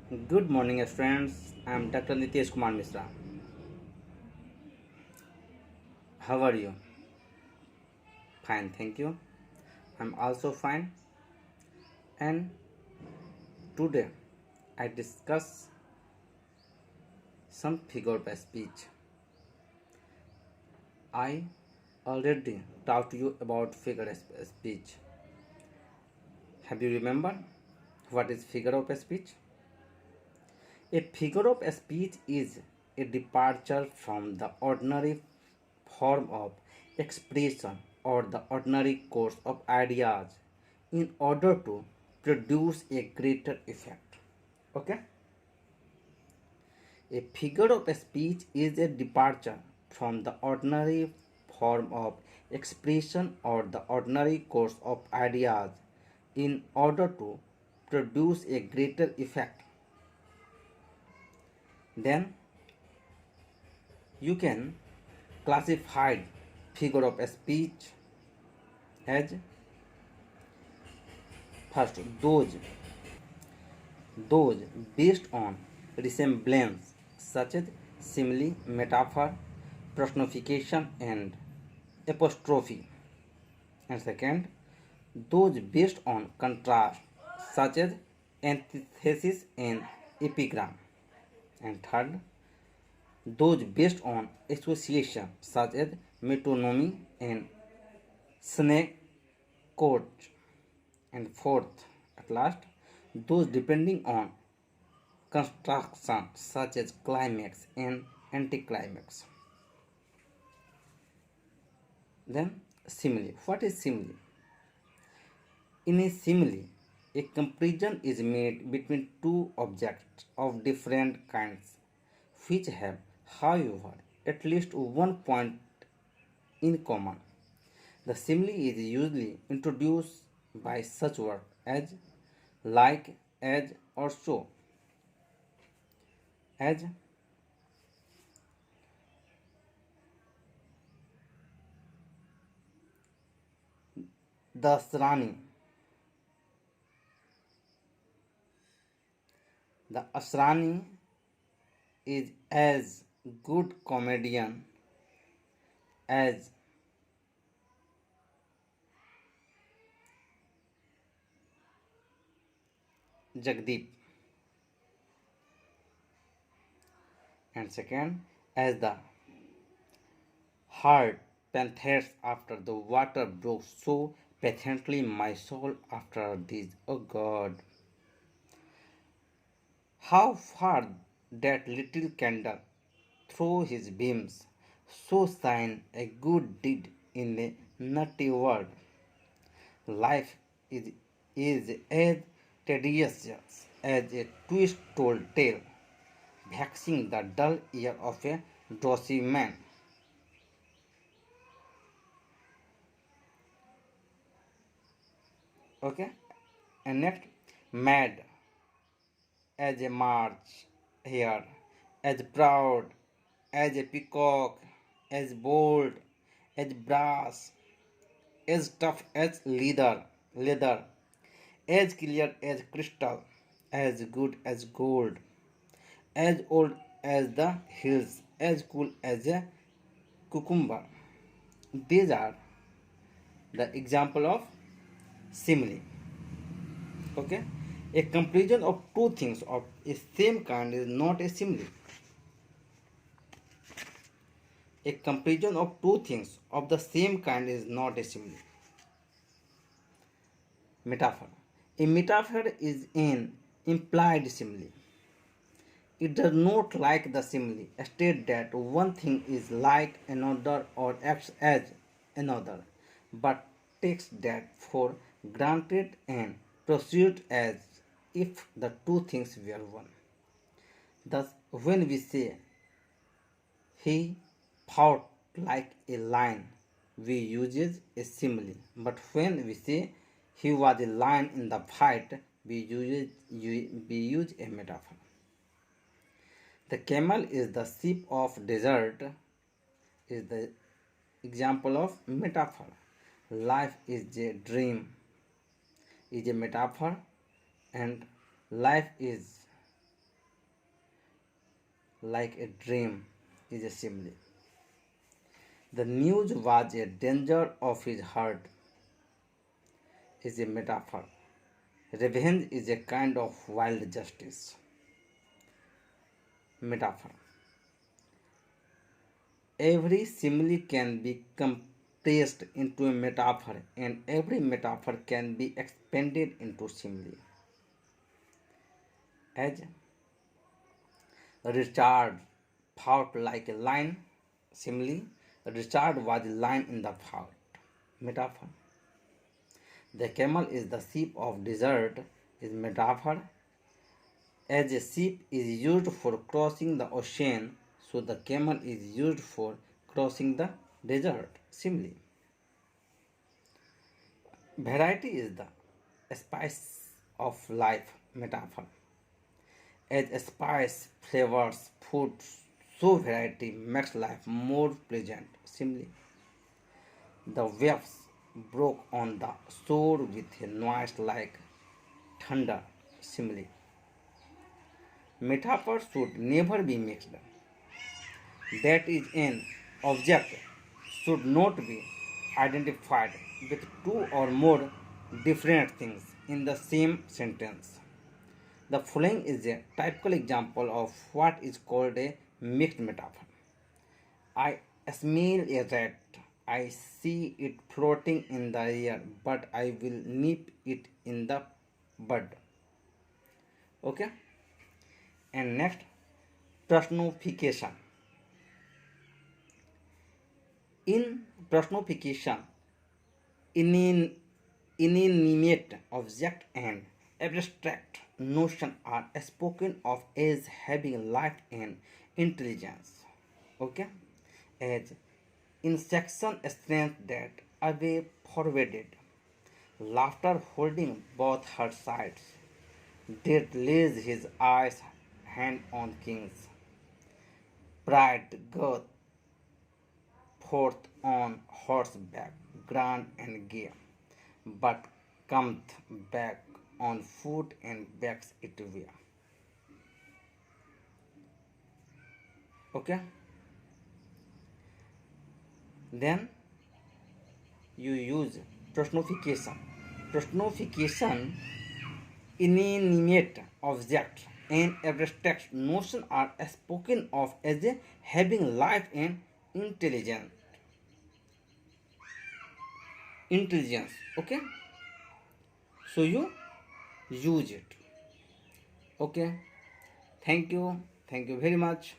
Good morning, friends. I'm Dr. Nitesh Kumar Mishra. How are you? Fine, thank you. I'm also fine. And today I discuss some figure of speech. I already talked to you about figure of speech. Have you remembered what is figure of speech? A figure of speech is a departure from the ordinary form of expression or the ordinary course of ideas in order to produce a greater effect. Okay? A figure of speech is a departure from the ordinary form of expression or the ordinary course of ideas in order to produce a greater effect. Then you can classify figure of speech as first those based on resemblance such as simile, metaphor, personification and apostrophe, and second those based on contrast such as antithesis and epigram, and third those based on association such as metonymy and synecdoche, and fourth at last those depending on construction such as climax and anticlimax. Then simile. What is simile? In a simile, a comparison is made between two objects of different kinds which have, however, at least one point in common. The simile is usually introduced by such words as like, as, or so. As the Asrani. The Asrani is as good comedian as Jagdeep, and second as the hard panthers after the water broke so patiently my soul after this. Oh God, how far that little candle through his beams so shine a good deed in a nutty world. Life is as tedious as a twist told tale, vexing the dull ear of a drowsy man. Okay? And next, mad as a march here, as proud as a peacock, as bold as brass, as tough as leather, as clear as crystal, as good as gold, as old as the hills, as cool as a cucumber. These are the example of simile. Okay, a comparison of two things of a same kind is not a simile. A comparison of two things of the same kind is not a simile. Metaphor. A metaphor is an implied simile. It does not, like the simile, state that one thing is like another or acts as another, but takes that for granted and proceeds as if the two things were one. Thus, when we say he fought like a lion, we use a simile, but when we say he was a lion in the fight, we use a metaphor. The camel is the sheep of desert is the example of metaphor. Life is a dream is a metaphor, and life is like a dream is a simile. The news was a danger of his heart is a metaphor. Revenge is a kind of wild justice. Metaphor. Every simile can be compressed into a metaphor, and every metaphor can be expanded into simile. As Richard fought like a lion, simile, Richard was a lion in the fight. Metaphor. The camel is the sheep of desert is metaphor. As a sheep is used for crossing the ocean, so the camel is used for crossing the desert. Simile. Variety is the spice of life. Metaphor. As spice flavors food, so variety makes life more pleasant. Simile. The waves broke on the shore with a noise like thunder. Simile. Metaphors should never be mixed. That is, an object should not be identified with two or more different things in the same sentence. The following is a typical example of what is called a mixed metaphor. I smell a rat. I see it floating in the air, but I will nip it in the bud. Okay? And next, personification. In personification, inanimate object and abstract notion are spoken of as having life and intelligence. Okay? As in section strength that away forwarded, laughter holding both her sides, did lays his eyes hand on kings, pride goeth forth on horseback, grand and gay, but cometh back on foot and backs it away. Okay? Then you use personification. Personification, inanimate object and abstract notion are spoken of as having life and intelligence. Intelligence. Okay? So you use it. Okay? Thank you. Thank you very much.